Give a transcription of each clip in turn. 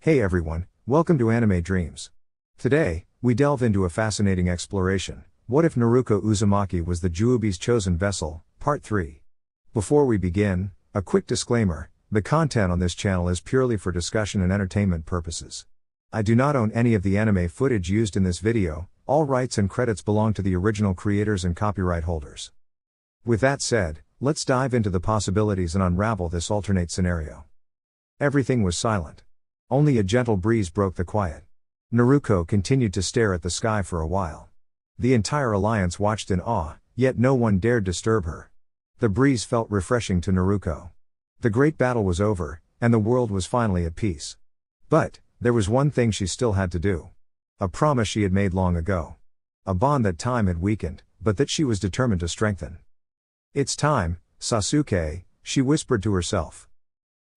Hey everyone, welcome to Anime Dreams. Today, we delve into a fascinating exploration. What if Naruko Uzumaki was the Juubi's chosen vessel? Part 3. Before we begin, a quick disclaimer: the content on this channel is purely for discussion and entertainment purposes. I do not own any of the anime footage used in this video. All rights and credits belong to the original creators and copyright holders. With that said, let's dive into the possibilities and unravel this alternate scenario. Everything was silent. Only a gentle breeze broke the quiet. Naruko continued to stare at the sky for a while. The entire alliance watched in awe, yet no one dared disturb her. The breeze felt refreshing to Naruko. The great battle was over, and the world was finally at peace. But there was one thing she still had to do. A promise she had made long ago. A bond that time had weakened, but that she was determined to strengthen. "It's time, Sasuke," she whispered to herself.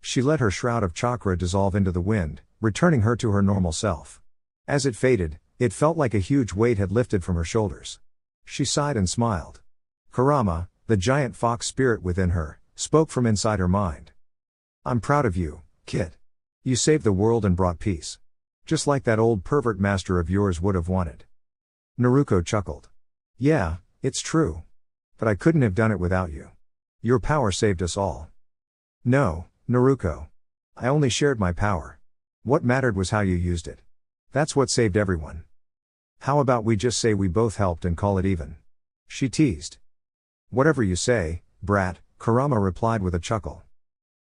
She let her shroud of chakra dissolve into the wind, returning her to her normal self. As it faded, it felt like a huge weight had lifted from her shoulders. She sighed and smiled. Kurama, the giant fox spirit within her, spoke from inside her mind. "I'm proud of you, kid. You saved the world and brought peace. Just like that old pervert master of yours would have wanted." Naruko chuckled. "Yeah, it's true. But I couldn't have done it without you. Your power saved us all." "No, Naruko. I only shared my power. What mattered was how you used it. That's what saved everyone. How about we just say we both helped and call it even?" she teased. "Whatever you say, brat," Kurama replied with a chuckle.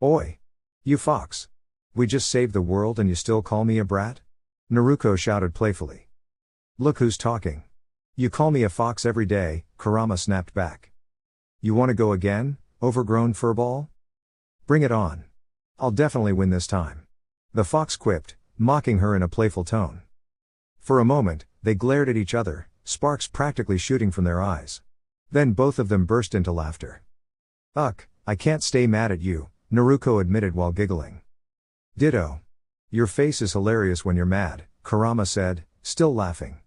"Oi! You fox! We just saved the world and you still call me a brat?" Naruko shouted playfully. "Look who's talking. You call me a fox every day," Kurama snapped back. "You want to go again, overgrown furball? Bring it on. I'll definitely win this time," the fox quipped, mocking her in a playful tone. For a moment, they glared at each other, sparks practically shooting from their eyes. Then both of them burst into laughter. "Ugh, I can't stay mad at you," Naruko admitted while giggling. "Ditto. Your face is hilarious when you're mad," Kurama said, still laughing.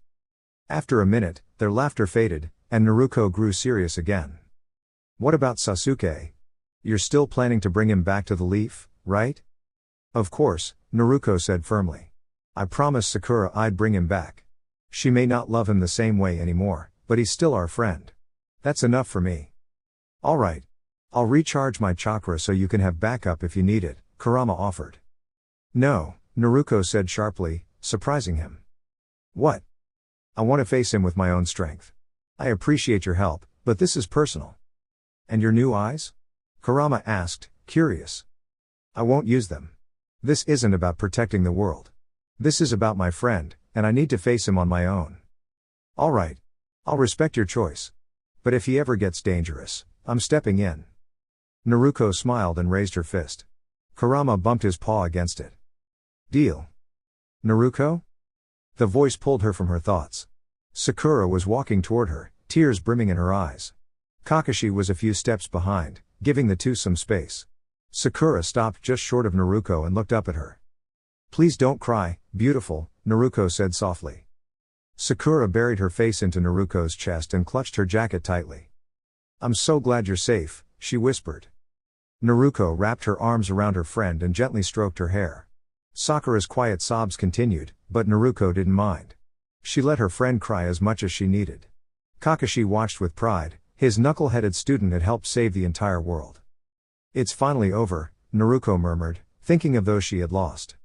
After a minute, their laughter faded, and Naruko grew serious again. "What about Sasuke? You're still planning to bring him back to the leaf, right?" "Of course," Naruko said firmly. "I promised Sakura I'd bring him back. She may not love him the same way anymore, but he's still our friend. That's enough for me." "Alright. I'll recharge my chakra so you can have backup if you need it," Kurama offered. "No," Naruko said sharply, surprising him. "What?" "I want to face him with my own strength. I appreciate your help, but this is personal." "And your new eyes?" Kurama asked, curious. "I won't use them. This isn't about protecting the world. This is about my friend, and I need to face him on my own." "Alright. I'll respect your choice. But if he ever gets dangerous, I'm stepping in." Naruko smiled and raised her fist. Kurama bumped his paw against it. "Deal." "Naruko?" The voice pulled her from her thoughts. Sakura was walking toward her, tears brimming in her eyes. Kakashi was a few steps behind, giving the two some space. Sakura stopped just short of Naruko and looked up at her. "Please don't cry, beautiful," Naruko said softly. Sakura buried her face into Naruko's chest and clutched her jacket tightly. "I'm so glad you're safe," she whispered. Naruko wrapped her arms around her friend and gently stroked her hair. Sakura's quiet sobs continued, but Naruko didn't mind. She let her friend cry as much as she needed. Kakashi watched with pride. His knuckle-headed student had helped save the entire world. "It's finally over," Naruko murmured, thinking of those she had lost.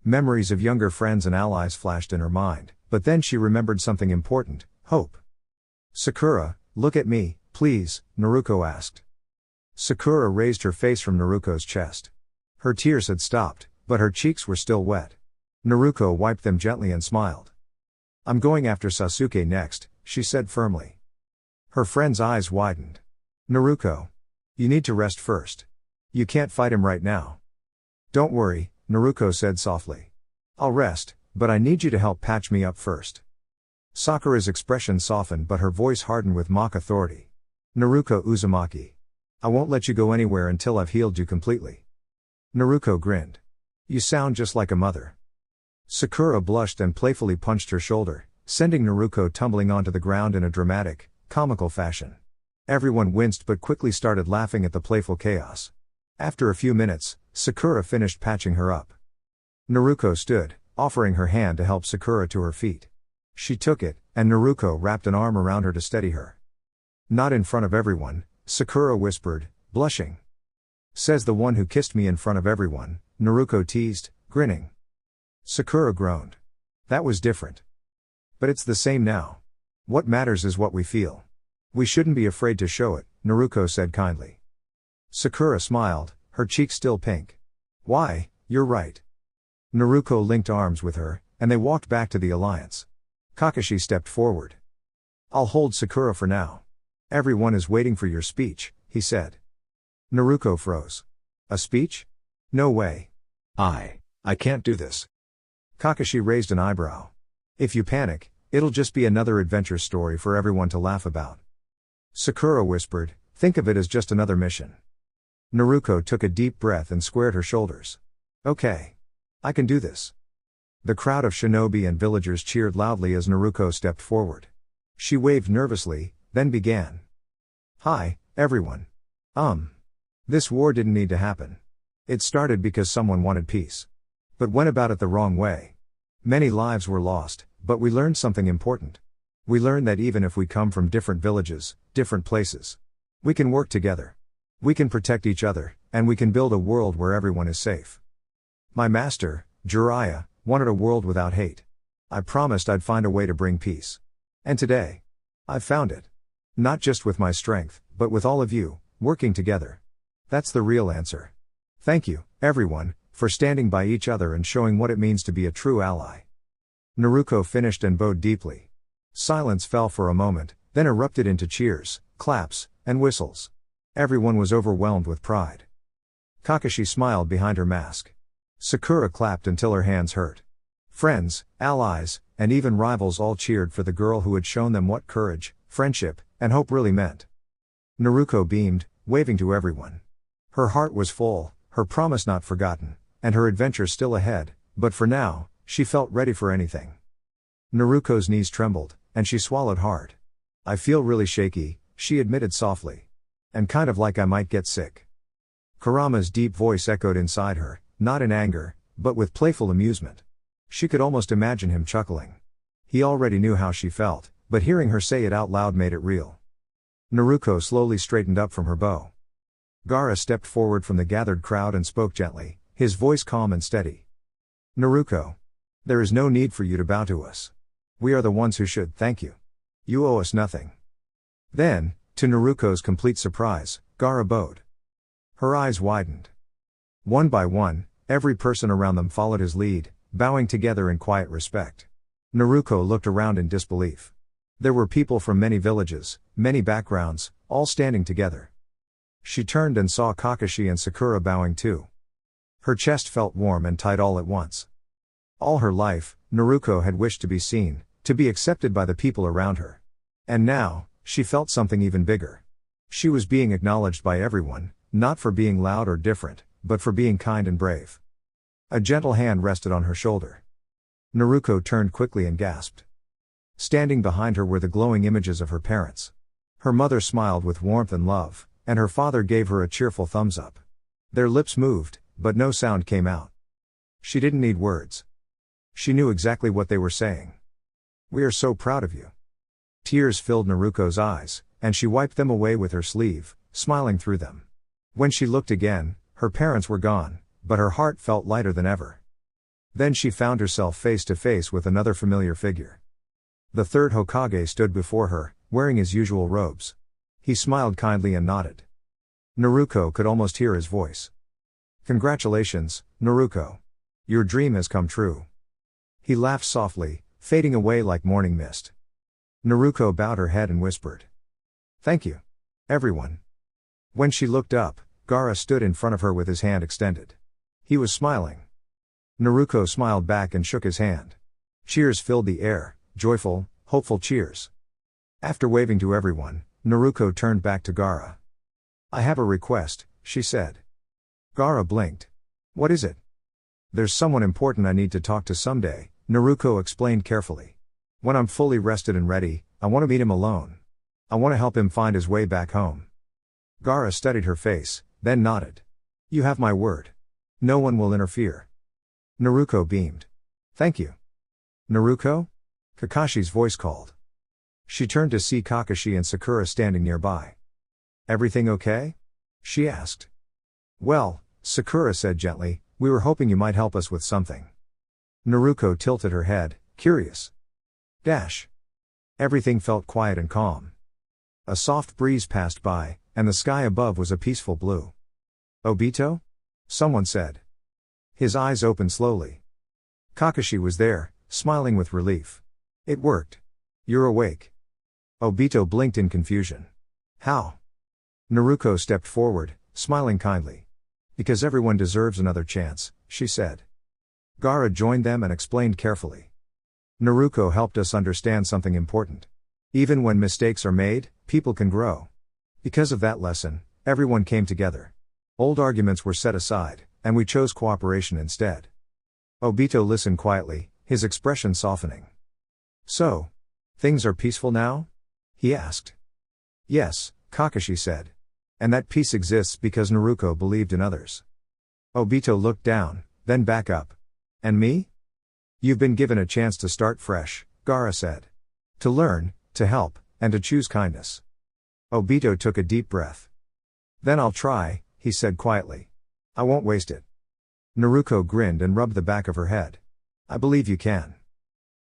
Memories of younger friends and allies flashed in her mind, but then she remembered something important: hope. "Sakura, look at me, please," Naruko asked. Sakura raised her face from Naruko's chest. Her tears had stopped, but her cheeks were still wet. Naruko wiped them gently and smiled. "I'm going after Sasuke next," she said firmly. Her friend's eyes widened. "Naruko. You need to rest first. You can't fight him right now." "Don't worry," Naruko said softly. "I'll rest, but I need you to help patch me up first." Sakura's expression softened but her voice hardened with mock authority. "Naruko Uzumaki. I won't let you go anywhere until I've healed you completely." Naruko grinned. "You sound just like a mother." Sakura blushed and playfully punched her shoulder, sending Naruko tumbling onto the ground in a dramatic, comical fashion. Everyone winced but quickly started laughing at the playful chaos. After a few minutes, Sakura finished patching her up. Naruko stood, offering her hand to help Sakura to her feet. She took it, and Naruko wrapped an arm around her to steady her. Not in front of everyone, Sakura whispered, blushing. Says the one who kissed me in front of everyone, Naruko teased, grinning. Sakura groaned. That was different. But it's the same now. What matters is what we feel. We shouldn't be afraid to show it, Naruko said kindly. Sakura smiled, her cheeks still pink. Why, you're right. Naruko linked arms with her, and they walked back to the alliance. Kakashi stepped forward. I'll hold Sakura for now. Everyone is waiting for your speech, he said. Naruko froze. A speech? No way. I can't do this. Kakashi raised an eyebrow. If you panic, it'll just be another adventure story for everyone to laugh about. Sakura whispered, think of it as just another mission. Naruko took a deep breath and squared her shoulders. Okay. I can do this. The crowd of shinobi and villagers cheered loudly as Naruko stepped forward. She waved nervously, then began. Hi, everyone. This war didn't need to happen. It started because someone wanted peace. But went about it the wrong way. Many lives were lost, but we learned something important. We learned that even if we come from different villages, different places, we can work together. We can protect each other, and we can build a world where everyone is safe. My master, Jiraiya, wanted a world without hate. I promised I'd find a way to bring peace. And today, I've found it. Not just with my strength, but with all of you, working together. That's the real answer. Thank you, everyone, for standing by each other and showing what it means to be a true ally. Naruko finished and bowed deeply. Silence fell for a moment, then erupted into cheers, claps, and whistles. Everyone was overwhelmed with pride. Kakashi smiled behind her mask. Sakura clapped until her hands hurt. Friends, allies, and even rivals all cheered for the girl who had shown them what courage, friendship, and hope really meant. Naruko beamed, waving to everyone. Her heart was full, her promise not forgotten, and her adventure still ahead, but for now, she felt ready for anything. Naruko's knees trembled, and she swallowed hard. I feel really shaky, she admitted softly. And kind of like I might get sick. Kurama's deep voice echoed inside her, not in anger, but with playful amusement. She could almost imagine him chuckling. He already knew how she felt, but hearing her say it out loud made it real. Naruko slowly straightened up from her bow. Gaara stepped forward from the gathered crowd and spoke gently, his voice calm and steady. Naruko. There is no need for you to bow to us. We are the ones who should thank you. You owe us nothing. Then, to Naruko's complete surprise, Gaara bowed. Her eyes widened. One by one, every person around them followed his lead, bowing together in quiet respect. Naruko looked around in disbelief. There were people from many villages, many backgrounds, all standing together. She turned and saw Kakashi and Sakura bowing too. Her chest felt warm and tight all at once. All her life, Naruko had wished to be seen, to be accepted by the people around her. And now, she felt something even bigger. She was being acknowledged by everyone, not for being loud or different, but for being kind and brave. A gentle hand rested on her shoulder. Naruko turned quickly and gasped. Standing behind her were the glowing images of her parents. Her mother smiled with warmth and love, and her father gave her a cheerful thumbs up. Their lips moved, but no sound came out. She didn't need words. She knew exactly what they were saying. We are so proud of you. Tears filled Naruko's eyes, and she wiped them away with her sleeve, smiling through them. When she looked again, her parents were gone, but her heart felt lighter than ever. Then she found herself face to face with another familiar figure. The third Hokage stood before her, wearing his usual robes. He smiled kindly and nodded. Naruko could almost hear his voice. Congratulations, Naruko. Your dream has come true. He laughed softly, fading away like morning mist. Naruko bowed her head and whispered. Thank you. Everyone. When she looked up, Gaara stood in front of her with his hand extended. He was smiling. Naruko smiled back and shook his hand. Cheers filled the air, joyful, hopeful cheers. After waving to everyone, Naruko turned back to Gaara. I have a request, she said. Gaara blinked. What is it? There's someone important I need to talk to someday, Naruko explained carefully. When I'm fully rested and ready, I want to meet him alone. I want to help him find his way back home. Gaara studied her face, then nodded. You have my word. No one will interfere. Naruko beamed. Thank you. Naruko? Kakashi's voice called. She turned to see Kakashi and Sakura standing nearby. Everything okay? She asked. Well, Sakura said gently, we were hoping you might help us with something. Naruko tilted her head, curious. Everything felt quiet and calm. A soft breeze passed by, and the sky above was a peaceful blue. Obito? Someone said. His eyes opened slowly. Kakashi was there, smiling with relief. It worked. You're awake. Obito blinked in confusion. How? Naruko stepped forward, smiling kindly. Because everyone deserves another chance, she said. Gaara joined them and explained carefully. Naruko helped us understand something important. Even when mistakes are made, people can grow. Because of that lesson, everyone came together. Old arguments were set aside, and we chose cooperation instead. Obito listened quietly, his expression softening. So, things are peaceful now? He asked. Yes, Kakashi said. And that peace exists because Naruko believed in others. Obito looked down, then back up. And me? You've been given a chance to start fresh, Gaara said. To learn, to help, and to choose kindness. Obito took a deep breath. Then I'll try, he said quietly. I won't waste it. Naruko grinned and rubbed the back of her head. I believe you can.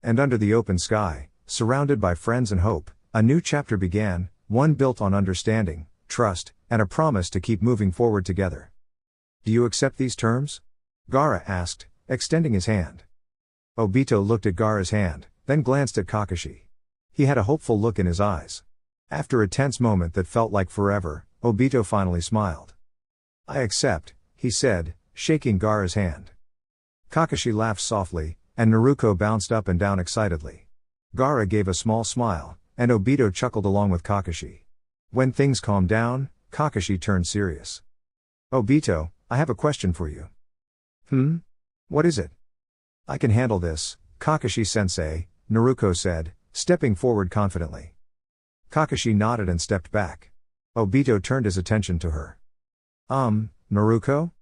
And under the open sky, surrounded by friends and hope, a new chapter began, one built on understanding, trust, and a promise to keep moving forward together. Do you accept these terms? Gaara asked, extending his hand. Obito looked at Gaara's hand, then glanced at Kakashi. He had a hopeful look in his eyes. After a tense moment that felt like forever, Obito finally smiled. I accept, he said, shaking Gaara's hand. Kakashi laughed softly, and Naruko bounced up and down excitedly. Gaara gave a small smile, and Obito chuckled along with Kakashi. When things calmed down, Kakashi turned serious. Obito, I have a question for you. What is it? I can handle this, Kakashi-sensei, Naruko said, stepping forward confidently. Kakashi nodded and stepped back. Obito turned his attention to her. Naruko?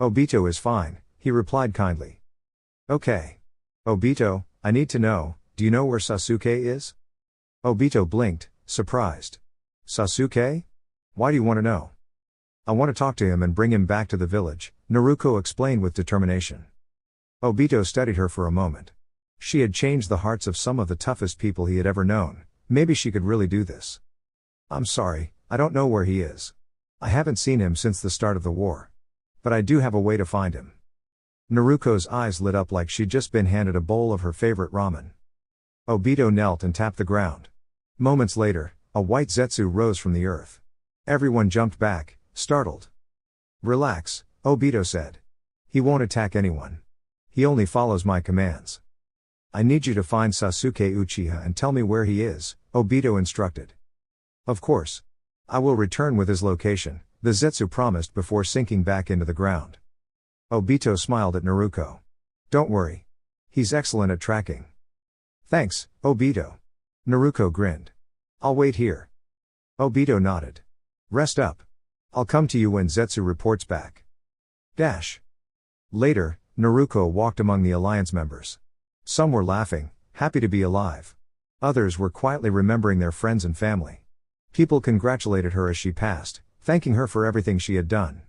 Obito is fine, he replied kindly. Okay. Obito, I need to know, do you know where Sasuke is? Obito blinked, surprised. Sasuke? Why do you want to know? I want to talk to him and bring him back to the village, Naruko explained with determination. Obito studied her for a moment. She had changed the hearts of some of the toughest people he had ever known, maybe she could really do this. I'm sorry, I don't know where he is. I haven't seen him since the start of the war. But I do have a way to find him. Naruko's eyes lit up like she'd just been handed a bowl of her favorite ramen. Obito knelt and tapped the ground. Moments later, a white Zetsu rose from the earth. Everyone jumped back, startled. Relax, Obito said. He won't attack anyone. He only follows my commands. I need you to find Sasuke Uchiha and tell me where he is, Obito instructed. Of course. I will return with his location, the Zetsu promised before sinking back into the ground. Obito smiled at Naruko. Don't worry. He's excellent at tracking. Thanks, Obito. Naruko grinned. I'll wait here. Obito nodded. Rest up. I'll come to you when Zetsu reports back. Later, Naruko walked among the alliance members. Some were laughing, happy to be alive. Others were quietly remembering their friends and family. People congratulated her as she passed, thanking her for everything she had done.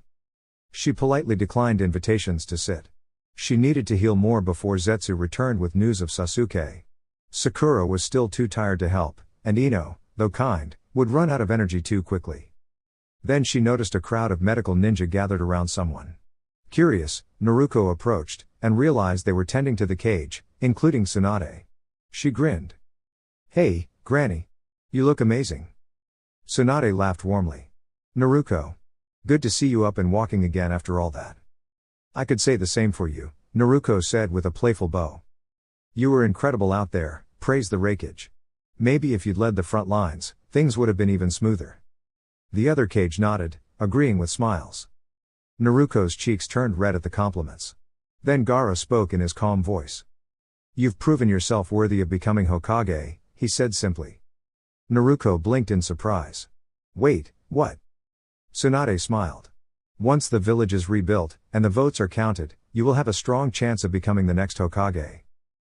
She politely declined invitations to sit. She needed to heal more before Zetsu returned with news of Sasuke. Sakura was still too tired to help, and Ino, though kind, would run out of energy too quickly. Then she noticed a crowd of medical ninja gathered around someone. Curious, Naruko approached, and realized they were tending to the cage, including Tsunade. She grinned. Hey, Granny. You look amazing. Tsunade laughed warmly. Naruko. Good to see you up and walking again after all that. I could say the same for you, Naruko said with a playful bow. You were incredible out there, praised the Raikage. Maybe if you'd led the front lines, things would have been even smoother. The other cage nodded, agreeing with smiles. Naruko's cheeks turned red at the compliments. Then Gaara spoke in his calm voice. You've proven yourself worthy of becoming Hokage, he said simply. Naruko blinked in surprise. Wait, what? Tsunade smiled. Once the village is rebuilt, and the votes are counted, you will have a strong chance of becoming the next Hokage.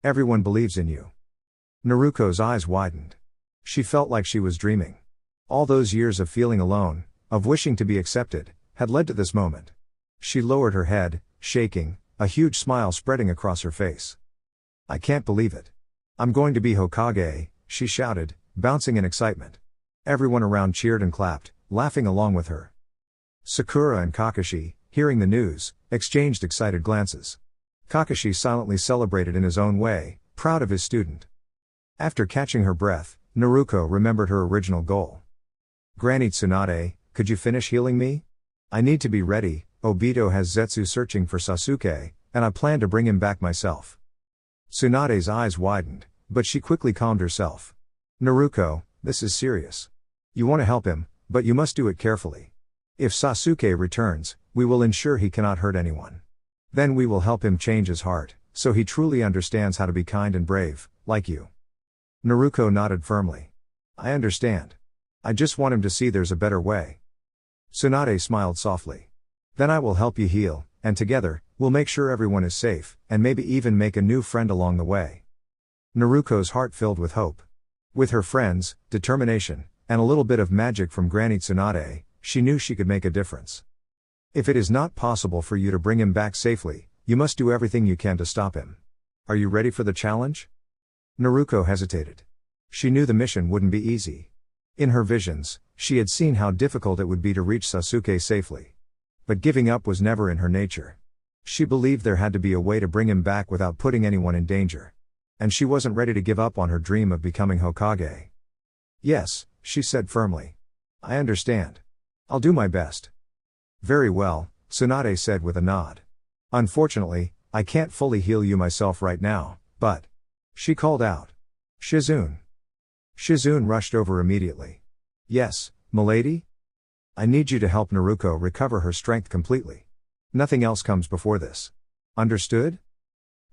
Everyone believes in you. Naruko's eyes widened. She felt like she was dreaming. All those years of feeling alone, of wishing to be accepted, had led to this moment. She lowered her head, shaking, a huge smile spreading across her face. I can't believe it. I'm going to be Hokage, she shouted, bouncing in excitement. Everyone around cheered and clapped, laughing along with her. Sakura and Kakashi, hearing the news, exchanged excited glances. Kakashi silently celebrated in his own way, proud of his student. After catching her breath, Naruko remembered her original goal. Granny Tsunade, could you finish healing me? I need to be ready. Obito has Zetsu searching for Sasuke, and I plan to bring him back myself. Tsunade's eyes widened, but she quickly calmed herself. Naruko, this is serious. You want to help him, but you must do it carefully. If Sasuke returns, we will ensure he cannot hurt anyone. Then we will help him change his heart, so he truly understands how to be kind and brave, like you. Naruko nodded firmly. I understand. I just want him to see there's a better way. Tsunade smiled softly. Then I will help you heal, and together, we'll make sure everyone is safe, and maybe even make a new friend along the way. Naruko's heart filled with hope. With her friends, determination, and a little bit of magic from Granny Tsunade, she knew she could make a difference. If it is not possible for you to bring him back safely, you must do everything you can to stop him. Are you ready for the challenge? Naruko hesitated. She knew the mission wouldn't be easy. In her visions, she had seen how difficult it would be to reach Sasuke safely. But giving up was never in her nature. She believed there had to be a way to bring him back without putting anyone in danger. And she wasn't ready to give up on her dream of becoming Hokage. Yes, she said firmly. I understand. I'll do my best. Very well, Tsunade said with a nod. Unfortunately, I can't fully heal you myself right now, but... She called out. Shizune. Shizune rushed over immediately. Yes, milady? I need you to help Naruko recover her strength completely. Nothing else comes before this. Understood?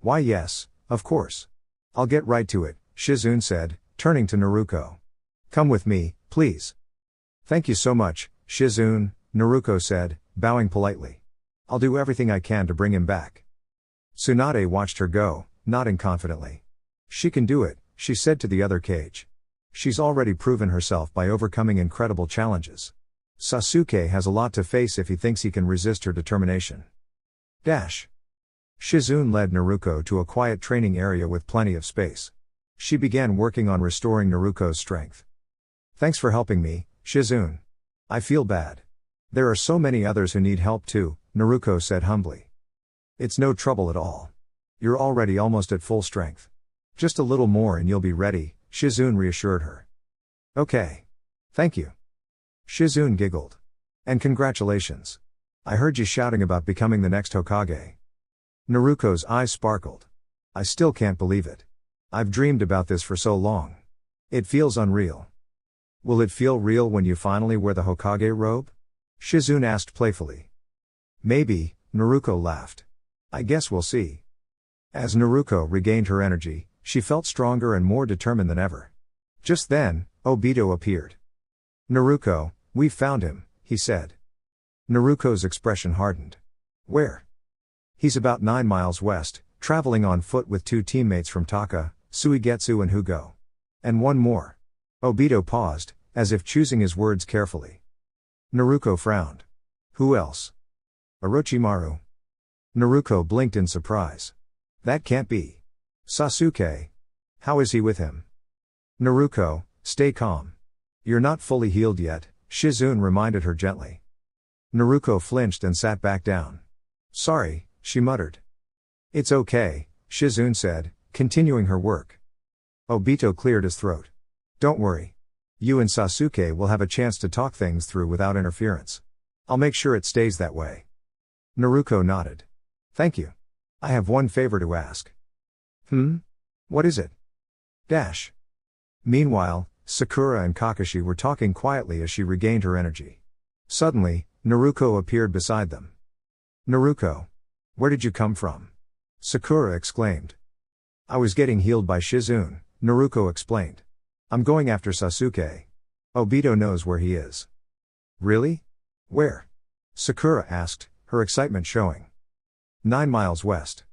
Why yes, of course. I'll get right to it, Shizune said, turning to Naruko. Come with me, please. Thank you so much, Shizune, Naruko said, bowing politely. I'll do everything I can to bring him back. Tsunade watched her go, nodding confidently. She can do it, she said to the other cage. She's already proven herself by overcoming incredible challenges. Sasuke has a lot to face if he thinks he can resist her determination. Shizune led Naruko to a quiet training area with plenty of space. She began working on restoring Naruko's strength. Thanks for helping me, Shizune. I feel bad. There are so many others who need help too, Naruko said humbly. It's no trouble at all. You're already almost at full strength. Just a little more and you'll be ready, Shizune reassured her. Okay. Thank you. Shizune giggled. And congratulations. I heard you shouting about becoming the next Hokage. Naruko's eyes sparkled. I still can't believe it. I've dreamed about this for so long. It feels unreal. Will it feel real when you finally wear the Hokage robe? Shizune asked playfully. Maybe, Naruko laughed. I guess we'll see. As Naruko regained her energy, she felt stronger and more determined than ever. Just then, Obito appeared. Naruko, we've found him, he said. Naruko's expression hardened. Where? He's about 9 miles west, traveling on foot with 2 teammates from Taka, Suigetsu and Hugo. And one more. Obito paused, as if choosing his words carefully. Naruko frowned. Who else? Orochimaru. Naruko blinked in surprise. That can't be. Sasuke. How is he with him? Naruko, stay calm. You're not fully healed yet, Shizune reminded her gently. Naruko flinched and sat back down. Sorry, she muttered. It's okay, Shizune said, continuing her work. Obito cleared his throat. Don't worry. You and Sasuke will have a chance to talk things through without interference. I'll make sure it stays that way. Naruko nodded. Thank you. I have one favor to ask. What is it? Meanwhile, Sakura and Kakashi were talking quietly as she regained her energy. Suddenly, Naruko appeared beside them. Naruko. Where did you come from? Sakura exclaimed. I was getting healed by Shizune, Naruko explained. I'm going after Sasuke. Obito knows where he is. Really? Where? Sakura asked, her excitement showing. 9 miles west.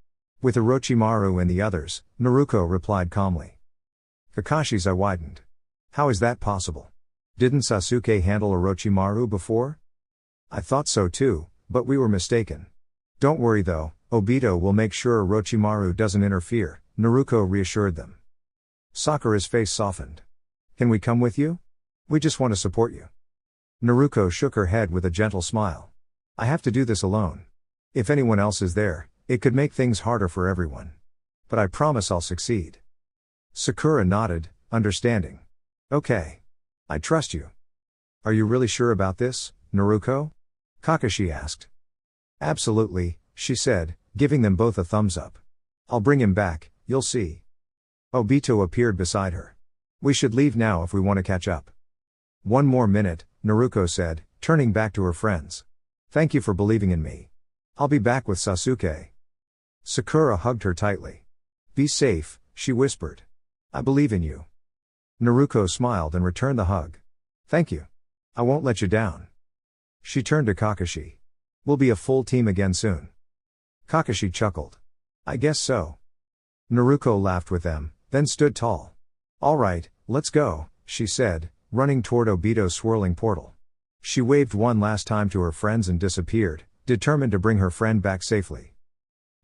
With Orochimaru and the others, Naruko replied calmly. Kakashi's eye widened. How is that possible? Didn't Sasuke handle Orochimaru before? I thought so too, but we were mistaken. Don't worry though, Obito will make sure Orochimaru doesn't interfere, Naruko reassured them. Sakura's face softened. Can we come with you? We just want to support you. Naruko shook her head with a gentle smile. I have to do this alone. If anyone else is there, it could make things harder for everyone. But I promise I'll succeed. Sakura nodded, understanding. Okay. I trust you. Are you really sure about this, Naruko? Kakashi asked. Absolutely, she said, giving them both a thumbs up. I'll bring him back, you'll see. Obito appeared beside her. We should leave now if we want to catch up. One more minute, Naruko said, turning back to her friends. Thank you for believing in me. I'll be back with Sasuke. Sakura hugged her tightly. Be safe, she whispered. I believe in you. Naruko smiled and returned the hug. Thank you. I won't let you down. She turned to Kakashi. We'll be a full team again soon. Kakashi chuckled. I guess so. Naruko laughed with them, then stood tall. All right, let's go, she said, running toward Obito's swirling portal. She waved one last time to her friends and disappeared, determined to bring her friend back safely.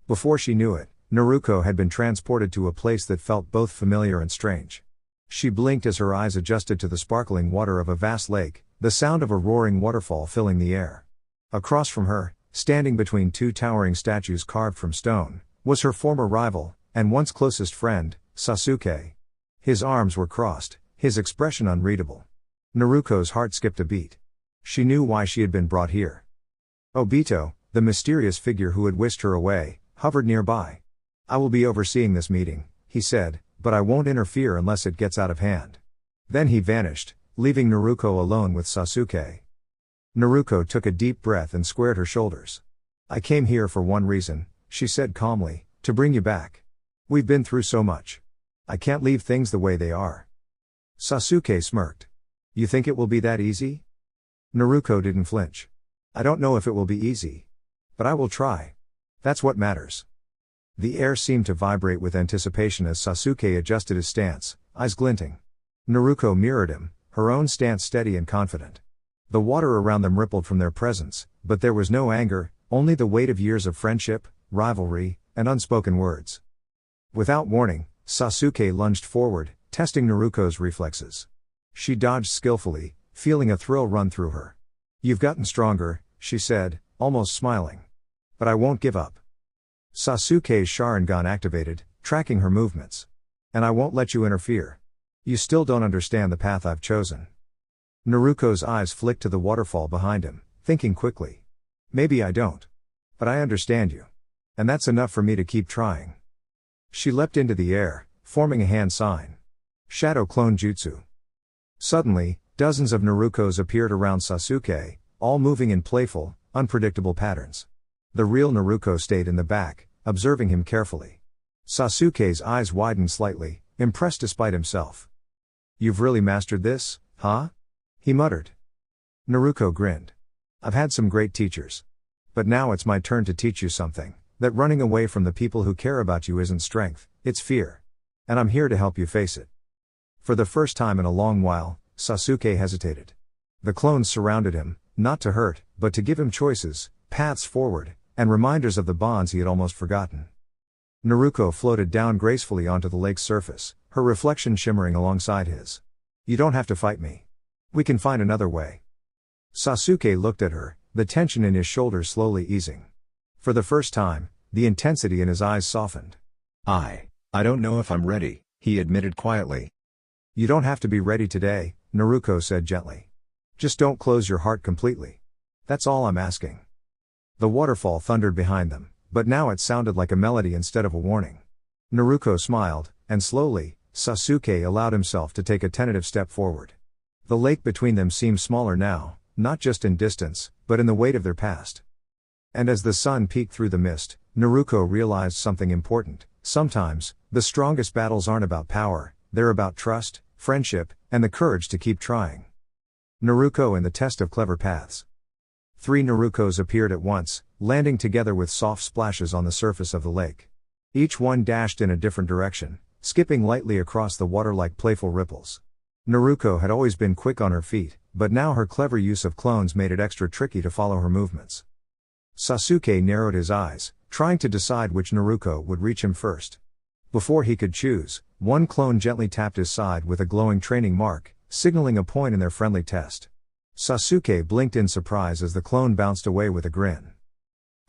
Before she knew it, Naruko had been transported to a place that felt both familiar and strange. She blinked as her eyes adjusted to the sparkling water of a vast lake, the sound of a roaring waterfall filling the air. Across from her, standing between two towering statues carved from stone, was her former rival, and once closest friend, Sasuke. His arms were crossed, his expression unreadable. Naruko's heart skipped a beat. She knew why she had been brought here. Obito, the mysterious figure who had whisked her away, hovered nearby. I will be overseeing this meeting, he said, but I won't interfere unless it gets out of hand. Then he vanished, leaving Naruko alone with Sasuke. Naruko took a deep breath and squared her shoulders. I came here for one reason, she said calmly, to bring you back. We've been through so much. I can't leave things the way they are. Sasuke smirked. You think it will be that easy? Naruko didn't flinch. I don't know if it will be easy. But I will try. That's what matters. The air seemed to vibrate with anticipation as Sasuke adjusted his stance, eyes glinting. Naruko mirrored him, her own stance steady and confident. The water around them rippled from their presence, but there was no anger, only the weight of years of friendship, rivalry, and unspoken words. Without warning, Sasuke lunged forward, testing Naruko's reflexes. She dodged skillfully, feeling a thrill run through her. You've gotten stronger, she said, almost smiling. But I won't give up. Sasuke's Sharingan activated, tracking her movements. And I won't let you interfere. You still don't understand the path I've chosen. Naruko's eyes flicked to the waterfall behind him, thinking quickly. Maybe I don't. But I understand you. And that's enough for me to keep trying. She leapt into the air, forming a hand sign. Shadow Clone Jutsu. Suddenly, dozens of Narukos appeared around Sasuke, all moving in playful, unpredictable patterns. The real Naruko stayed in the back, observing him carefully. Sasuke's eyes widened slightly, impressed despite himself. You've really mastered this, huh? He muttered. Naruko grinned. I've had some great teachers. But now it's my turn to teach you something, that running away from the people who care about you isn't strength, it's fear. And I'm here to help you face it. For the first time in a long while, Sasuke hesitated. The clones surrounded him, not to hurt, but to give him choices, paths forward, and reminders of the bonds he had almost forgotten. Naruko floated down gracefully onto the lake's surface, her reflection shimmering alongside his. You don't have to fight me. We can find another way. Sasuke looked at her, the tension in his shoulders slowly easing. For the first time, the intensity in his eyes softened. I don't know if I'm ready, he admitted quietly. You don't have to be ready today, Naruko said gently. Just don't close your heart completely. That's all I'm asking. The waterfall thundered behind them, but now it sounded like a melody instead of a warning. Naruko smiled, and slowly, Sasuke allowed himself to take a tentative step forward. The lake between them seemed smaller now, not just in distance, but in the weight of their past. And as the sun peeked through the mist, Naruko realized something important. Sometimes, the strongest battles aren't about power, they're about trust, friendship, and the courage to keep trying. Naruko and the test of clever paths. 3 Narukos appeared at once, landing together with soft splashes on the surface of the lake. Each one dashed in a different direction, skipping lightly across the water like playful ripples. Naruko had always been quick on her feet, but now her clever use of clones made it extra tricky to follow her movements. Sasuke narrowed his eyes, trying to decide which Naruko would reach him first. Before he could choose, one clone gently tapped his side with a glowing training mark, signaling a point in their friendly test. Sasuke blinked in surprise as the clone bounced away with a grin.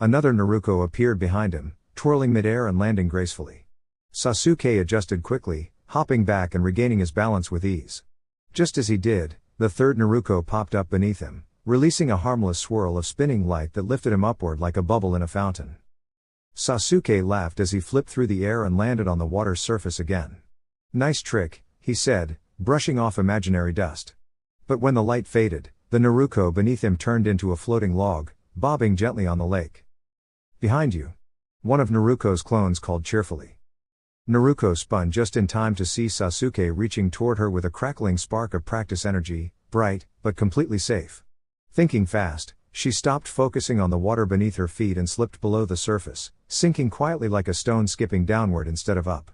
Another Naruko appeared behind him, twirling midair and landing gracefully. Sasuke adjusted quickly, hopping back and regaining his balance with ease. Just as he did, the third Naruko popped up beneath him, releasing a harmless swirl of spinning light that lifted him upward like a bubble in a fountain. Sasuke laughed as he flipped through the air and landed on the water's surface again. "Nice trick," he said, brushing off imaginary dust. But when the light faded, the Naruko beneath him turned into a floating log, bobbing gently on the lake. "Behind you," one of Naruko's clones called cheerfully. Naruko spun just in time to see Sasuke reaching toward her with a crackling spark of practice energy, bright, but completely safe. Thinking fast, she stopped focusing on the water beneath her feet and slipped below the surface, sinking quietly like a stone skipping downward instead of up.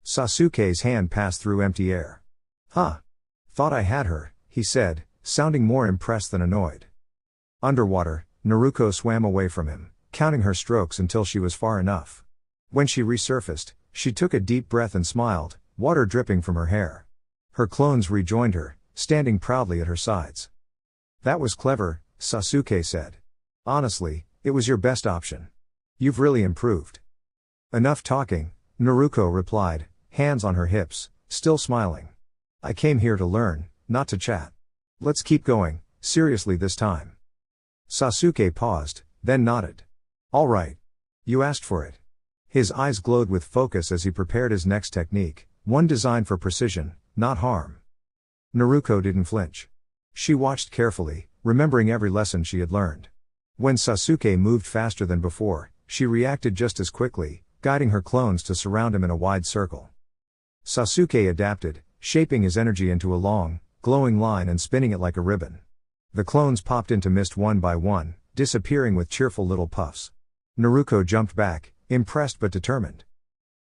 Sasuke's hand passed through empty air. "Huh. Thought I had her," he said, sounding more impressed than annoyed. Underwater, Naruko swam away from him, counting her strokes until she was far enough. When she resurfaced, she took a deep breath and smiled, water dripping from her hair. Her clones rejoined her, standing proudly at her sides. "That was clever," Sasuke said. "Honestly, it was your best option. You've really improved." "Enough talking," Naruko replied, hands on her hips, still smiling. "I came here to learn, not to chat. Let's keep going, seriously this time." Sasuke paused, then nodded. "All right. You asked for it." His eyes glowed with focus as he prepared his next technique, one designed for precision, not harm. Naruko didn't flinch. She watched carefully, remembering every lesson she had learned. When Sasuke moved faster than before, she reacted just as quickly, guiding her clones to surround him in a wide circle. Sasuke adapted, shaping his energy into a long, glowing line and spinning it like a ribbon. The clones popped into mist one by one, disappearing with cheerful little puffs. Naruko jumped back, impressed but determined.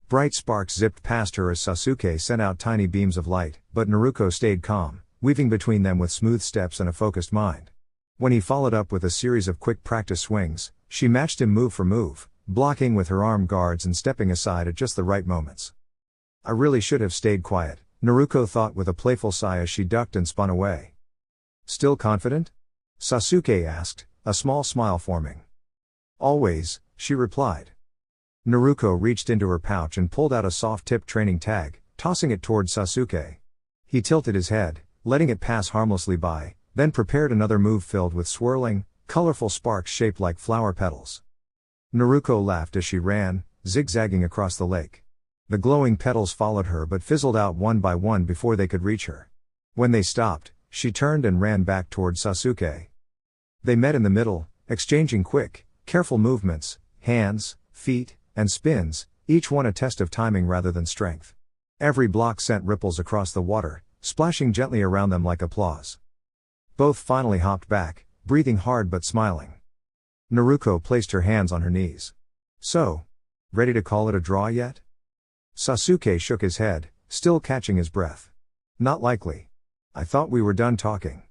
Bright sparks zipped past her as Sasuke sent out tiny beams of light, but Naruko stayed calm, weaving between them with smooth steps and a focused mind. When he followed up with a series of quick practice swings, she matched him move for move, blocking with her arm guards and stepping aside at just the right moments. "I really should have stayed quiet," Naruko thought with a playful sigh as she ducked and spun away. "Still confident?" Sasuke asked, a small smile forming. "Always," she replied. Naruko reached into her pouch and pulled out a soft-tipped training tag, tossing it toward Sasuke. He tilted his head, letting it pass harmlessly by, then prepared another move filled with swirling, colorful sparks shaped like flower petals. Naruko laughed as she ran, zigzagging across the lake. The glowing petals followed her but fizzled out one by one before they could reach her. When they stopped, she turned and ran back toward Sasuke. They met in the middle, exchanging quick, careful movements, hands, feet, and spins, each one a test of timing rather than strength. Every block sent ripples across the water, splashing gently around them like applause. Both finally hopped back, breathing hard but smiling. Naruko placed her hands on her knees. "So, ready to call it a draw yet?" Sasuke shook his head, still catching his breath. "Not likely. I thought we were done talking."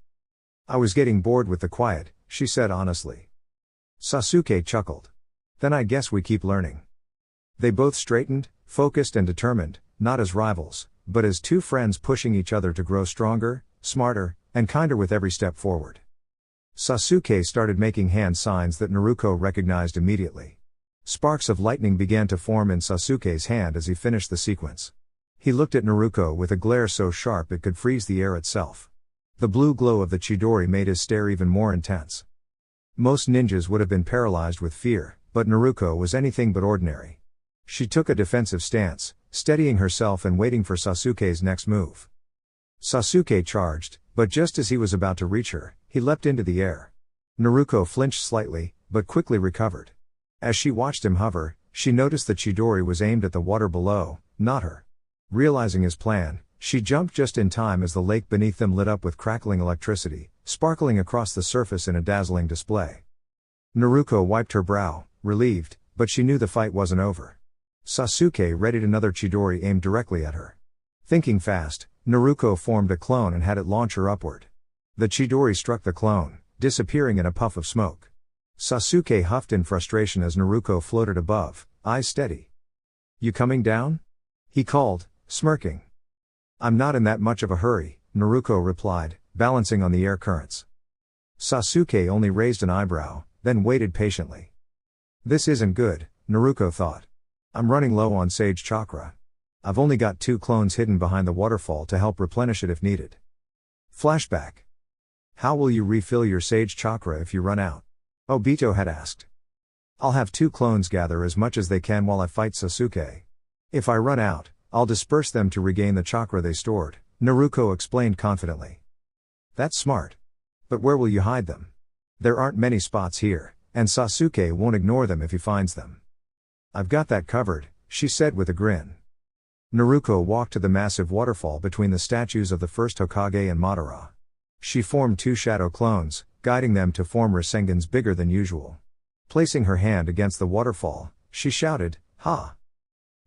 "I was getting bored with the quiet," she said honestly. Sasuke chuckled. "Then I guess we keep learning." They both straightened, focused and determined, not as rivals, but as two friends pushing each other to grow stronger, smarter, and kinder with every step forward. Sasuke started making hand signs that Naruko recognized immediately. Sparks of lightning began to form in Sasuke's hand as he finished the sequence. He looked at Naruko with a glare so sharp it could freeze the air itself. The blue glow of the Chidori made his stare even more intense. Most ninjas would have been paralyzed with fear, but Naruko was anything but ordinary. She took a defensive stance, steadying herself and waiting for Sasuke's next move. Sasuke charged, but just as he was about to reach her, he leapt into the air. Naruko flinched slightly, but quickly recovered. As she watched him hover, she noticed the Chidori was aimed at the water below, not her. Realizing his plan, she jumped just in time as the lake beneath them lit up with crackling electricity, sparkling across the surface in a dazzling display. Naruko wiped her brow, relieved, but she knew the fight wasn't over. Sasuke readied another Chidori aimed directly at her. Thinking fast, Naruko formed a clone and had it launch her upward. The Chidori struck the clone, disappearing in a puff of smoke. Sasuke huffed in frustration as Naruko floated above, eyes steady. "You coming down?" he called, smirking. "I'm not in that much of a hurry," Naruko replied, balancing on the air currents. Sasuke only raised an eyebrow, then waited patiently. This isn't good, Naruko thought. I'm running low on Sage Chakra. I've only got 2 clones hidden behind the waterfall to help replenish it if needed. Flashback. How will you refill your Sage Chakra if you run out? Obito had asked. I'll have 2 clones gather as much as they can while I fight Sasuke. If I run out, I'll disperse them to regain the chakra they stored, Naruko explained confidently. That's smart. But where will you hide them? There aren't many spots here, and Sasuke won't ignore them if he finds them. I've got that covered, she said with a grin. Naruko walked to the massive waterfall between the statues of the first Hokage and Madara. She formed 2 shadow clones, guiding them to form Rasengans bigger than usual. Placing her hand against the waterfall, she shouted, "Ha!"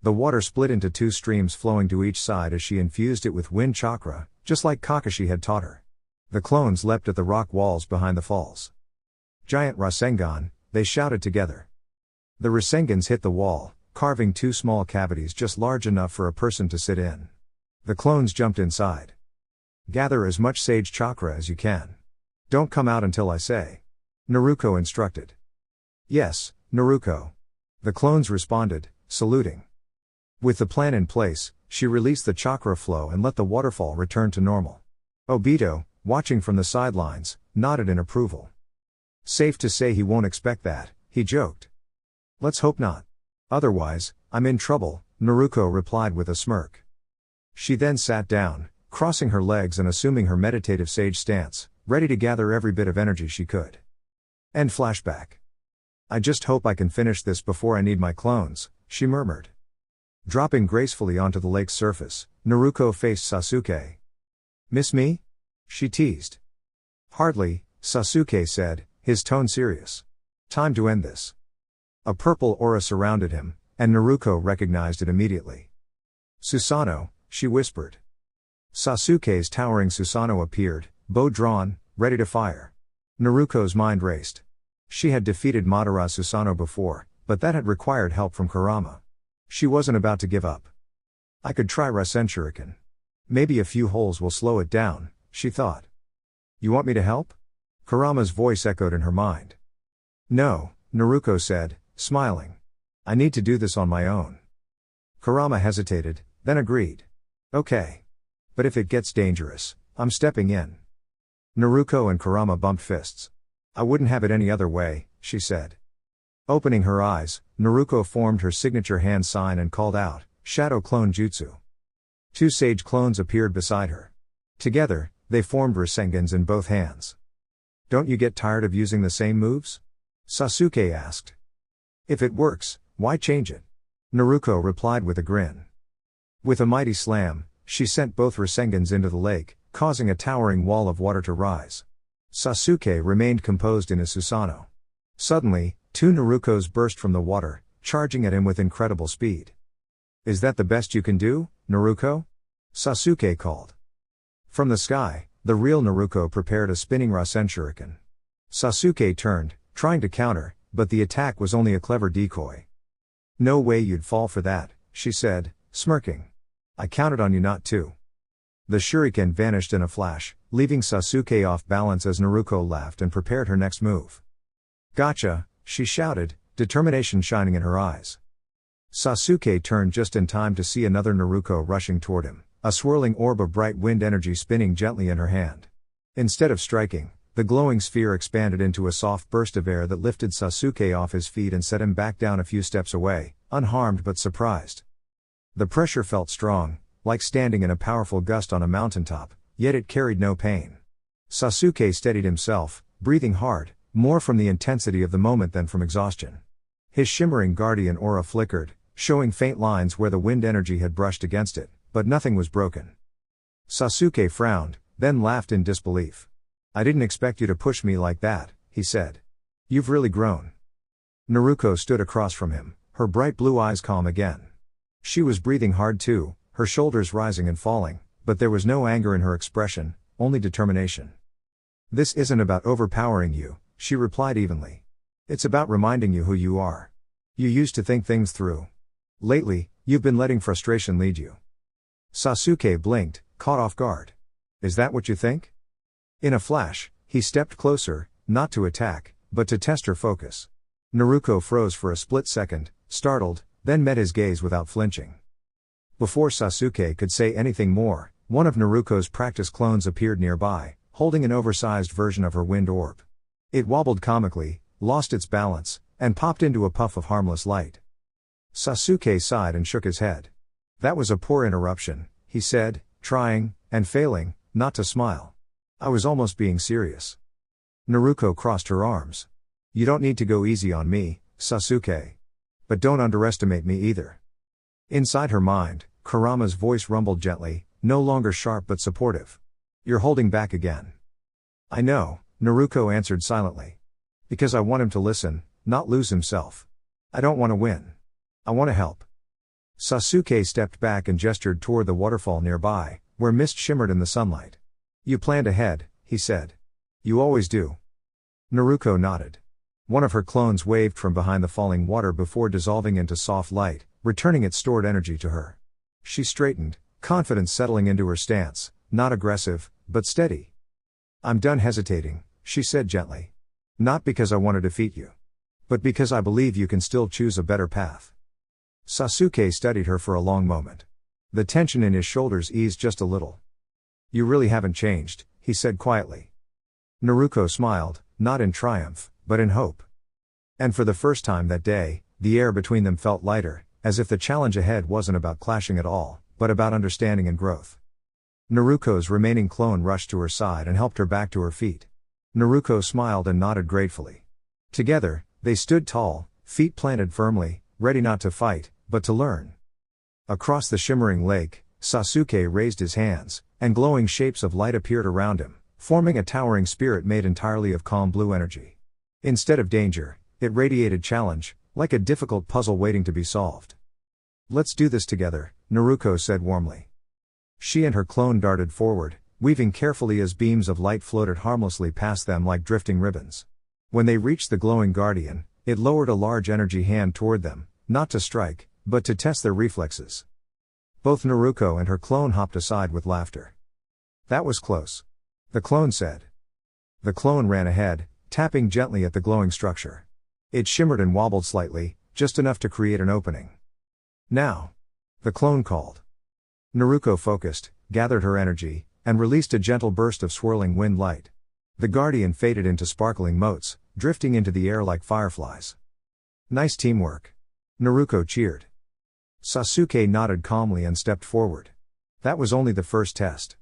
The water split into 2 streams flowing to each side as she infused it with wind chakra, just like Kakashi had taught her. The clones leapt at the rock walls behind the falls. Giant Rasengan, they shouted together. The Rasengans hit the wall, carving 2 small cavities just large enough for a person to sit in. The clones jumped inside. Gather as much Sage Chakra as you can. Don't come out until I say. Naruko instructed. Yes, Naruko. The clones responded, saluting. With the plan in place, she released the chakra flow and let the waterfall return to normal. Obito, watching from the sidelines, nodded in approval. Safe to say he won't expect that, he joked. Let's hope not. Otherwise, I'm in trouble, Naruko replied with a smirk. She then sat down, crossing her legs and assuming her meditative sage stance, ready to gather every bit of energy she could. End flashback. I just hope I can finish this before I need my clones, she murmured. Dropping gracefully onto the lake's surface, Naruko faced Sasuke. Miss me? She teased. Hardly, Sasuke said, his tone serious. Time to end this. A purple aura surrounded him, and Naruko recognized it immediately. Susanoo, she whispered. Sasuke's towering Susanoo appeared, bow drawn, ready to fire. Naruko's mind raced. She had defeated Madara Susanoo before, but that had required help from Kurama. She wasn't about to give up. I could try Rasen Shuriken. Maybe a few holes will slow it down, she thought. You want me to help? Kurama's voice echoed in her mind. No, Naruko said, smiling. I need to do this on my own. Kurama hesitated, then agreed. Okay. But if it gets dangerous, I'm stepping in. Naruko and Kurama bumped fists. I wouldn't have it any other way, she said. Opening her eyes, Naruko formed her signature hand sign and called out, Shadow Clone Jutsu. 2 sage clones appeared beside her. Together, they formed Rasengans in both hands. Don't you get tired of using the same moves? Sasuke asked. If it works, why change it? Naruko replied with a grin. With a mighty slam, she sent both Rasengans into the lake, causing a towering wall of water to rise. Sasuke remained composed in his Susanoo. Suddenly, 2 Narukos burst from the water, charging at him with incredible speed. Is that the best you can do, Naruko? Sasuke called. From the sky, the real Naruko prepared a spinning Rasen Shuriken. Sasuke turned, trying to counter, but the attack was only a clever decoy. No way you'd fall for that, she said, smirking. I counted on you not to. The shuriken vanished in a flash, leaving Sasuke off balance as Naruko laughed and prepared her next move. Gotcha, she shouted, determination shining in her eyes. Sasuke turned just in time to see another Naruko rushing toward him, a swirling orb of bright wind energy spinning gently in her hand. Instead of striking, the glowing sphere expanded into a soft burst of air that lifted Sasuke off his feet and set him back down a few steps away, unharmed but surprised. The pressure felt strong, like standing in a powerful gust on a mountaintop, yet it carried no pain. Sasuke steadied himself, breathing hard, more from the intensity of the moment than from exhaustion. His shimmering guardian aura flickered, showing faint lines where the wind energy had brushed against it, but nothing was broken. Sasuke frowned, then laughed in disbelief. I didn't expect you to push me like that, he said. You've really grown. Naruko stood across from him, her bright blue eyes calm again. She was breathing hard too, her shoulders rising and falling, but there was no anger in her expression, only determination. This isn't about overpowering you, she replied evenly. It's about reminding you who you are. You used to think things through. Lately, you've been letting frustration lead you. Sasuke blinked, caught off guard. Is that what you think? In a flash, he stepped closer, not to attack, but to test her focus. Naruko froze for a split second, startled, then met his gaze without flinching. Before Sasuke could say anything more, one of Naruko's practice clones appeared nearby, holding an oversized version of her wind orb. It wobbled comically, lost its balance, and popped into a puff of harmless light. Sasuke sighed and shook his head. That was a poor interruption, he said, trying, and failing, not to smile. I was almost being serious. Naruko crossed her arms. You don't need to go easy on me, Sasuke. But don't underestimate me either. Inside her mind, Kurama's voice rumbled gently, no longer sharp but supportive. You're holding back again. I know, Naruko answered silently. Because I want him to listen, not lose himself. I don't want to win. I want to help. Sasuke stepped back and gestured toward the waterfall nearby, where mist shimmered in the sunlight. You planned ahead, he said. You always do. Naruko nodded. One of her clones waved from behind the falling water before dissolving into soft light, returning its stored energy to her. She straightened, confidence settling into her stance, not aggressive, but steady. I'm done hesitating, she said gently. Not because I want to defeat you. But because I believe you can still choose a better path. Sasuke studied her for a long moment. The tension in his shoulders eased just a little. You really haven't changed, he said quietly. Naruko smiled, not in triumph, but in hope. And for the first time that day, the air between them felt lighter, as if the challenge ahead wasn't about clashing at all, but about understanding and growth. Naruko's remaining clone rushed to her side and helped her back to her feet. Naruko smiled and nodded gratefully. Together, they stood tall, feet planted firmly, ready not to fight, but to learn. Across the shimmering lake, Sasuke raised his hands, and glowing shapes of light appeared around him, forming a towering spirit made entirely of calm blue energy. Instead of danger, it radiated challenge, like a difficult puzzle waiting to be solved. Let's do this together, Naruko said warmly. She and her clone darted forward, weaving carefully as beams of light floated harmlessly past them like drifting ribbons. When they reached the glowing guardian, it lowered a large energy hand toward them, not to strike, but to test their reflexes. Both Naruko and her clone hopped aside with laughter. That was close. The clone said. The clone ran ahead, tapping gently at the glowing structure. It shimmered and wobbled slightly, just enough to create an opening. Now! The clone called. Naruko focused, gathered her energy, and released a gentle burst of swirling wind light. The guardian faded into sparkling motes, drifting into the air like fireflies. Nice teamwork. Naruko cheered. Sasuke nodded calmly and stepped forward. That was only the first test.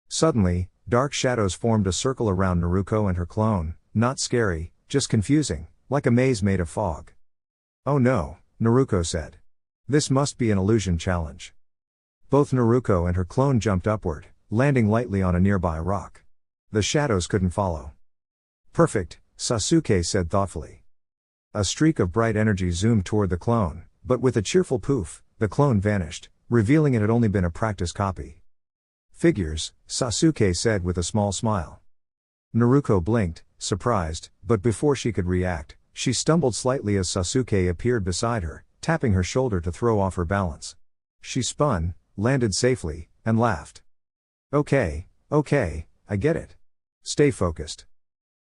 Suddenly, dark shadows formed a circle around Naruko and her clone, not scary, just confusing, like a maze made of fog. Oh no, Naruko said. This must be an illusion challenge. Both Naruko and her clone jumped upward, landing lightly on a nearby rock. The shadows couldn't follow. Perfect, Sasuke said thoughtfully. A streak of bright energy zoomed toward the clone, but with a cheerful poof, the clone vanished, revealing it had only been a practice copy. Figures, Sasuke said with a small smile. Naruko blinked, surprised, but before she could react, she stumbled slightly as Sasuke appeared beside her, tapping her shoulder to throw off her balance. She spun, landed safely, and laughed. Okay, I get it. Stay focused.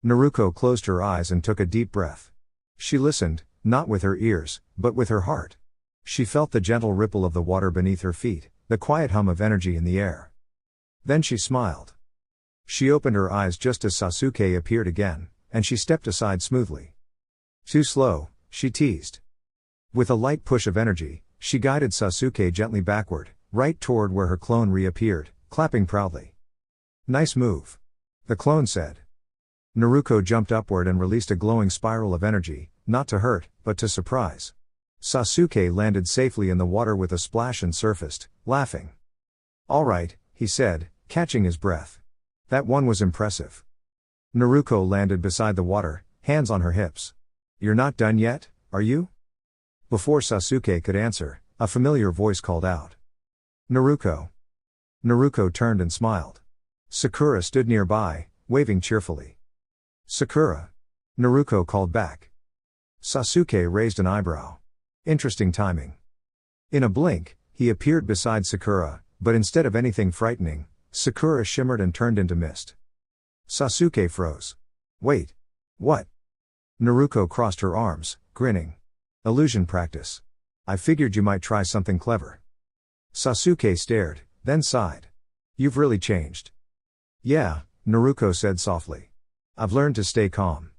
Naruko closed her eyes and took a deep breath. She listened, not with her ears, but with her heart. She felt the gentle ripple of the water beneath her feet, the quiet hum of energy in the air. Then she smiled. She opened her eyes just as Sasuke appeared again, and she stepped aside smoothly. Too slow, she teased. With a light push of energy, she guided Sasuke gently backward, right toward where her clone reappeared, clapping proudly. Nice move. The clone said. Naruko jumped upward and released a glowing spiral of energy, not to hurt, but to surprise. Sasuke landed safely in the water with a splash and surfaced, laughing. All right, he said, catching his breath. That one was impressive. Naruko landed beside the water, hands on her hips. You're not done yet, are you? Before Sasuke could answer, a familiar voice called out. Naruko. Naruko turned and smiled. Sakura stood nearby, waving cheerfully. Sakura. Naruko called back. Sasuke raised an eyebrow. Interesting timing. In a blink, he appeared beside Sakura, but instead of anything frightening, Sakura shimmered and turned into mist. Sasuke froze. Wait. What? Naruko crossed her arms, grinning. Illusion practice. I figured you might try something clever. Sasuke stared, then sighed. You've really changed. Yeah, Naruko said softly. I've learned to stay calm.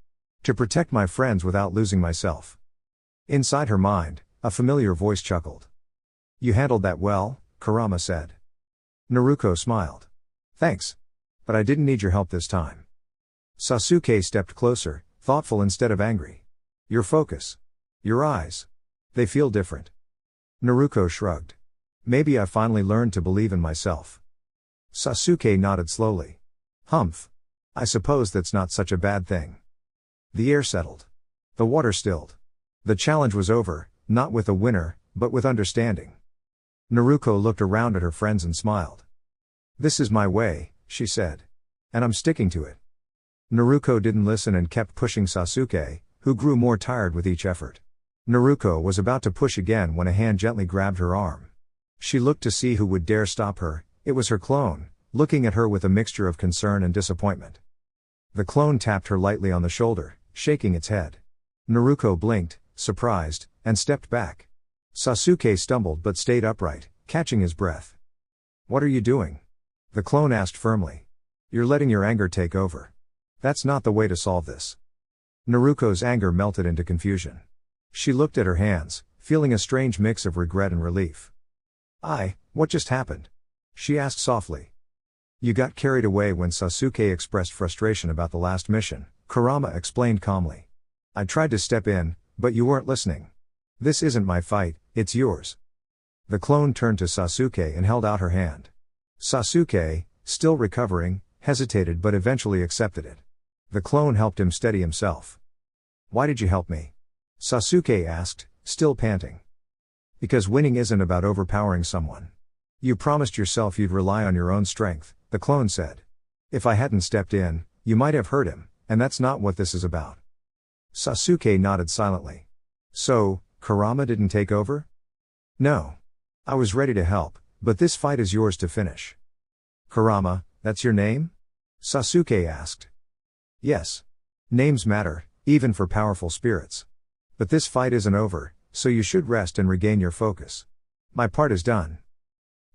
To protect my friends without losing myself. Inside her mind, a familiar voice chuckled. You handled that well, Kurama said. Naruko smiled. Thanks. But I didn't need your help this time. Sasuke stepped closer, thoughtful instead of angry. Your focus. Your eyes. They feel different. Naruko shrugged. Maybe I finally learned to believe in myself. Sasuke nodded slowly. Humph. I suppose that's not such a bad thing. The air settled. The water stilled. The challenge was over, not with a winner, but with understanding. Naruko looked around at her friends and smiled. This is my way, she said. And I'm sticking to it. Naruko didn't listen and kept pushing Sasuke, who grew more tired with each effort. Naruko was about to push again when a hand gently grabbed her arm. She looked to see who would dare stop her. It was her clone, looking at her with a mixture of concern and disappointment. The clone tapped her lightly on the shoulder, shaking its head. Naruko blinked, surprised, and stepped back. Sasuke stumbled but stayed upright, catching his breath. What are you doing? The clone asked firmly. You're letting your anger take over. That's not the way to solve this. Naruko's anger melted into confusion. She looked at her hands, feeling a strange mix of regret and relief. What just happened? She asked softly. You got carried away when Sasuke expressed frustration about the last mission, Kurama explained calmly. I tried to step in, but you weren't listening. This isn't my fight, it's yours. The clone turned to Sasuke and held out her hand. Sasuke, still recovering, hesitated but eventually accepted it. The clone helped him steady himself. Why did you help me? Sasuke asked, still panting. Because winning isn't about overpowering someone. You promised yourself you'd rely on your own strength, the clone said. If I hadn't stepped in, you might have hurt him, and that's not what this is about. Sasuke nodded silently. So, Kurama didn't take over? No. I was ready to help, but this fight is yours to finish. Kurama, that's your name? Sasuke asked. Yes. Names matter, even for powerful spirits. But this fight isn't over, so you should rest and regain your focus. My part is done.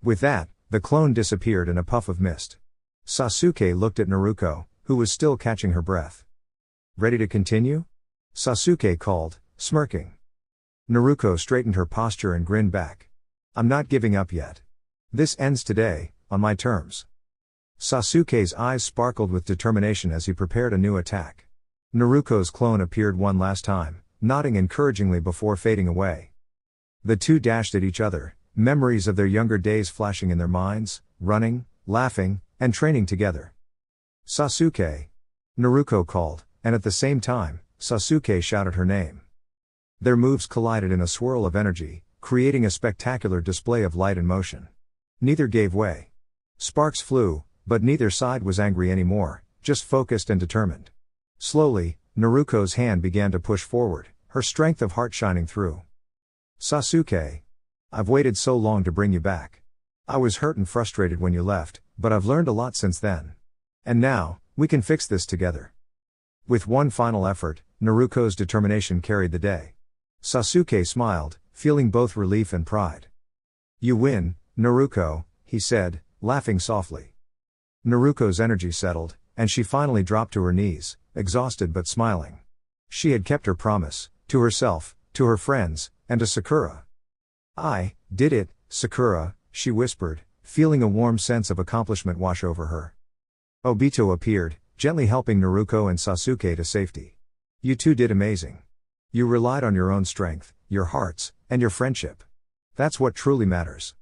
With that, the clone disappeared in a puff of mist. Sasuke looked at Naruko, who was still catching her breath. Ready to continue? Sasuke called, smirking. Naruko straightened her posture and grinned back. I'm not giving up yet. This ends today, on my terms. Sasuke's eyes sparkled with determination as he prepared a new attack. Naruko's clone appeared one last time, nodding encouragingly before fading away. The two dashed at each other, memories of their younger days flashing in their minds, running, laughing, and training together. Sasuke! Naruko called, and at the same time, Sasuke shouted her name. Their moves collided in a swirl of energy, creating a spectacular display of light and motion. Neither gave way. Sparks flew, but neither side was angry anymore, just focused and determined. Slowly, Naruko's hand began to push forward, her strength of heart shining through. Sasuke! I've waited so long to bring you back. I was hurt and frustrated when you left, but I've learned a lot since then. And now, we can fix this together. With one final effort, Naruko's determination carried the day. Sasuke smiled, feeling both relief and pride. You win, Naruko, he said, laughing softly. Naruko's energy settled, and she finally dropped to her knees, exhausted but smiling. She had kept her promise, to herself, to her friends, and to Sakura. I did it, Sakura, she whispered, feeling a warm sense of accomplishment wash over her. Obito appeared, gently helping Naruko and Sasuke to safety. You two did amazing. You relied on your own strength, your hearts, and your friendship. That's what truly matters.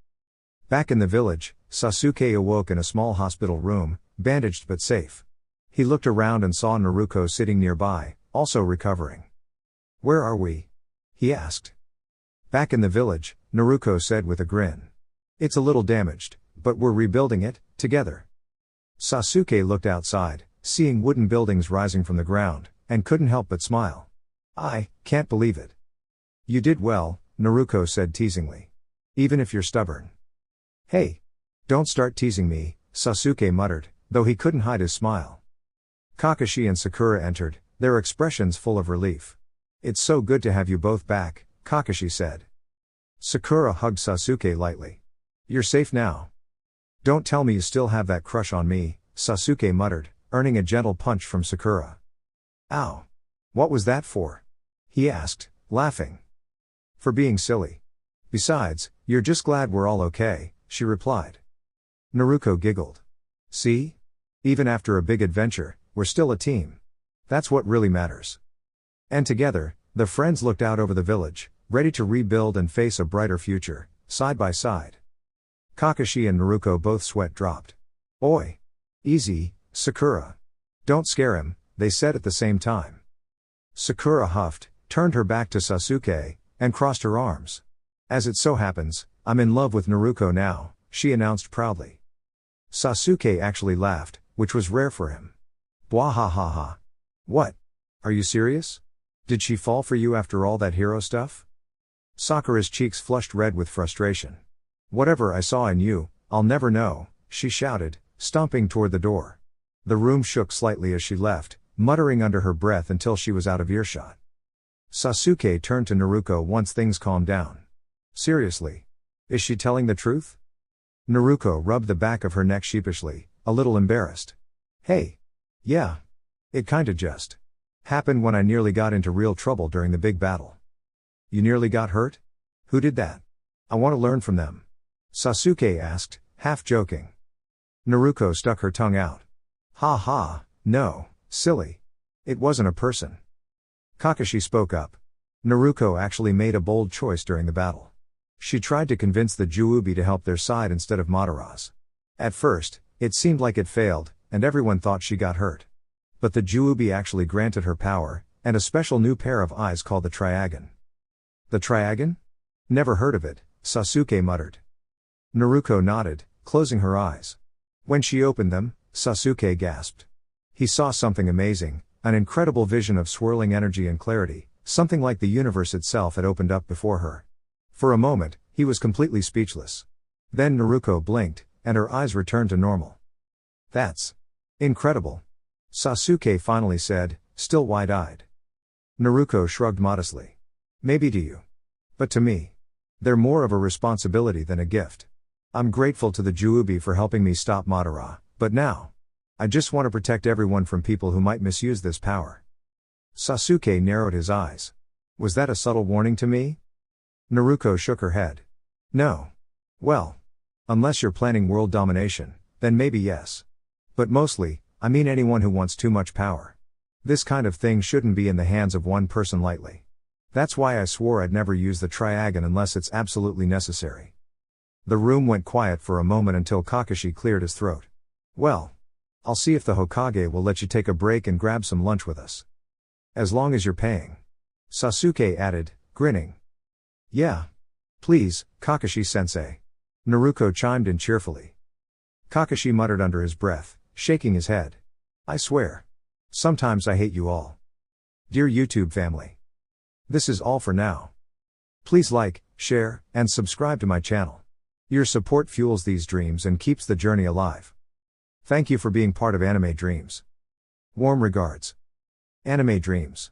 Back in the village, Sasuke awoke in a small hospital room, bandaged but safe. He looked around and saw Naruko sitting nearby, also recovering. Where are we? He asked. Back in the village, Naruko said with a grin. It's a little damaged, but we're rebuilding it, together. Sasuke looked outside, seeing wooden buildings rising from the ground, and couldn't help but smile. I can't believe it. You did well, Naruko said teasingly. Even if you're stubborn. Hey! Don't start teasing me, Sasuke muttered, though he couldn't hide his smile. Kakashi and Sakura entered, their expressions full of relief. It's so good to have you both back, Kakashi said. Sakura hugged Sasuke lightly. You're safe now. Don't tell me you still have that crush on me, Sasuke muttered, earning a gentle punch from Sakura. Ow! What was that for? He asked, laughing. For being silly. Besides, you're just glad we're all okay, she replied. Naruko giggled. See? Even after a big adventure, we're still a team. That's what really matters. And together, the friends looked out over the village, ready to rebuild and face a brighter future, side by side. Kakashi and Naruko both sweat dropped. Oi! Easy, Sakura. Don't scare him, they said at the same time. Sakura huffed, turned her back to Sasuke, and crossed her arms. As it so happens, I'm in love with Naruko now, she announced proudly. Sasuke actually laughed, which was rare for him. Bwahahaha. What? Are you serious? Did she fall for you after all that hero stuff? Sakura's cheeks flushed red with frustration. Whatever I saw in you, I'll never know, she shouted, stomping toward the door. The room shook slightly as she left, muttering under her breath until she was out of earshot. Sasuke turned to Naruko once things calmed down. Seriously? Is she telling the truth? Naruko rubbed the back of her neck sheepishly, a little embarrassed. Hey. Yeah. It kinda just happened when I nearly got into real trouble during the big battle. You nearly got hurt? Who did that? I want to learn from them. Sasuke asked, half joking. Naruko stuck her tongue out. Ha ha, no, silly. It wasn't a person. Kakashi spoke up. Naruko actually made a bold choice during the battle. She tried to convince the Juubi to help their side instead of Madara's. At first, it seemed like it failed, and everyone thought she got hurt. But the Juubi actually granted her power, and a special new pair of eyes called the Triagon. The Triagon? Never heard of it, Sasuke muttered. Naruko nodded, closing her eyes. When she opened them, Sasuke gasped. He saw something amazing, an incredible vision of swirling energy and clarity, something like the universe itself had opened up before her. For a moment, he was completely speechless. Then Naruko blinked, and her eyes returned to normal. That's incredible, Sasuke finally said, still wide-eyed. Naruko shrugged modestly. Maybe to you. But to me, they're more of a responsibility than a gift. I'm grateful to the Juubi for helping me stop Madara, but now, I just want to protect everyone from people who might misuse this power. Sasuke narrowed his eyes. Was that a subtle warning to me? Naruko shook her head. No. Well, unless you're planning world domination, then maybe yes. But mostly, I mean anyone who wants too much power. This kind of thing shouldn't be in the hands of one person lightly. That's why I swore I'd never use the Triagon unless it's absolutely necessary. The room went quiet for a moment until Kakashi cleared his throat. Well, I'll see if the Hokage will let you take a break and grab some lunch with us. As long as you're paying. Sasuke added, grinning. Yeah. Please, Kakashi-sensei. Naruko chimed in cheerfully. Kakashi muttered under his breath, shaking his head. I swear. Sometimes I hate you all. Dear YouTube family. This is all for now. Please like, share, and subscribe to my channel. Your support fuels these dreams and keeps the journey alive. Thank you for being part of Anime Dreams. Warm regards. Anime Dreams.